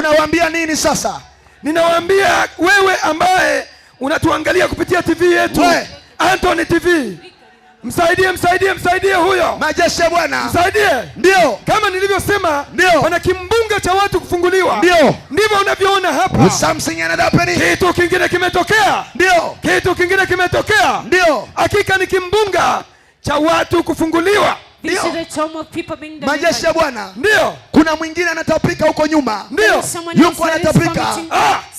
Unawaambia nini sasa? Ninawaambia wewe ambaye unatuangalia kupitia TV yetu, Anthony TV, msaidie huyo. Majeshi ya Bwana. Msaidie. Ndio. Kama nilivyosema, wana kimbunga cha watu kufunguliwa. Ndio. Ndivyo unavyoona hapa. Something another happening. Kitu kingine kimetokea. Ndio. Kitu kingine kimetokea. Ndio. Hakika ni kimbunga cha watu kufunguliwa. Majeshi ya Bwana. Ndio. Kuna mwingine anatapika huko nyuma. Ndio. Yuko anatapika.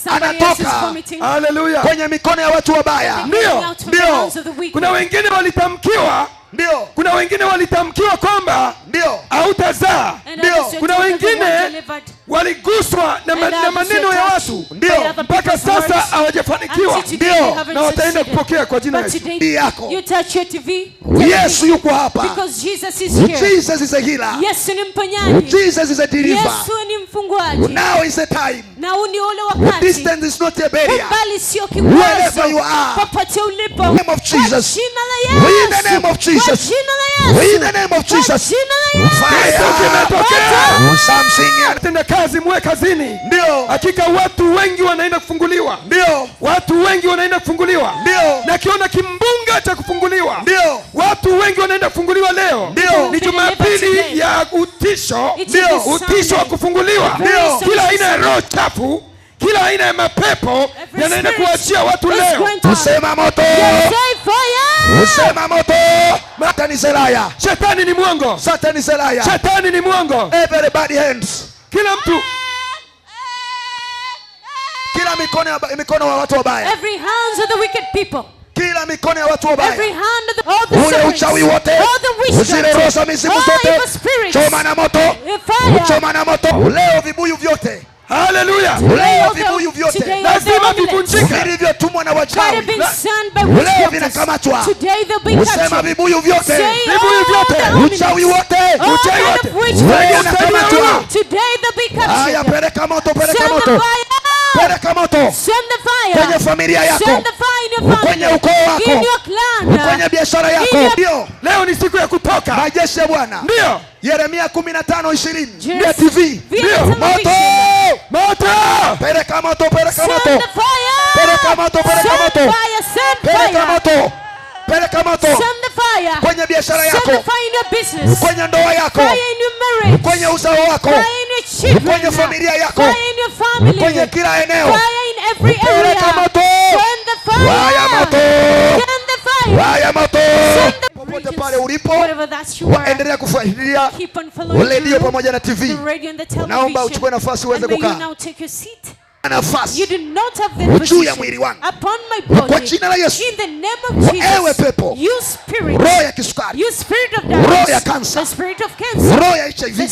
Anatoka. Haleluya. Kwenye mikono ya watu wabaya. Ndio. Ndio. Kuna wengine walitamkiwa. Ndio. Kuna wengine walitamkiwa kwamba ndio hautazaa. Ndio. Kuna wengine waliguswa na maneno ya watu. Ndio. Mpaka sasa hawajafanikiwa. Ndio. Na wataenda kupokea kwa jina la Yesu. You touch your TV. Yesu yuko hapa. Because Jesus is here. Jesus is a healer. Yesu ni mponyaji. Jesus is a deliverer. Yesu ni mfunguaji. Now is the time. Na uni ule wakati. Distance is not a barrier. Bali sio kikwazo. Wherever you are. Popote ulipo. In the name of Jesus. Jina la Yesu. In the name of Jesus. Jina la Yesu. In the name of Jesus. Jina la Yesu. Fire. Something. Tenda kazi, mwe kazini. Ndio. Hakika watu wengi wanaenda kufunguliwa. Ndio. Watu wengi wanaenda kufunguliwa. Ndio. Na kiona kimbunga cha kufunguliwa. Ndio. Watu wengi wanaenda kufunguliwa leo. Ndio. Ni Jumapili ya utisho. Ndio. Utisho wa kufunguliwa. Ndio. Kila aina ya roho chafu, kila aina ya mapepo yanaenda kuachia watu leo. Usema moto. Usema moto. Shetani zelaya. Shetani ni mwongo. Shetani zelaya. Shetani ni mwongo. Everybody hands. Kila mtu. Kila mikono wa watu wabaya. Every hands of the wicked people. Kila mikono ya watu wabaya. Every hand of all the spirits. Ule uchawi wote. Zile roho za mizimu zote. Choma na moto. Choma na moto. Leo vibuyu vyote. Haleluya. Leo vibuyu vyote lazima vivunjike. Vilivyotumwa na wachawi. Leo vinakamatwa. Usema vibuyu vyote. Vibuyu vyote. Uchawi wote. Uchawi wote. Leo unakamatwa. Haya, peleka moto, peleka moto. Peleka moto. Kwenye familia yako. Kwenye ukoo wako. Kwenye biashara yako. Ndio. Leo ni siku ya kutoka. Majeshi ya Bwana. Ndio. Yeremia 15:20. Ndio TV. Ndio. Moto. Moto. Peleka moto, peleka moto. Peleka moto, peleka moto. Peleka moto. Peleka moto. Kwenye biashara yako. Kwenye ndoa yako. Kwenye uzao wako. Kwenye familia yako. Kwenye kila eneo. Peleka moto. Waya moto. Waya moto. Popote pale ulipo, waendelea kufuatilia redio pamoja na TV. Naomba uchukue nafasi uweze kukaa. Nafasi juu ya mwili wangu kwa jina la Yesu. Ewe pepo, roho ya kisukari, roho ya kansa, roho ya HIV,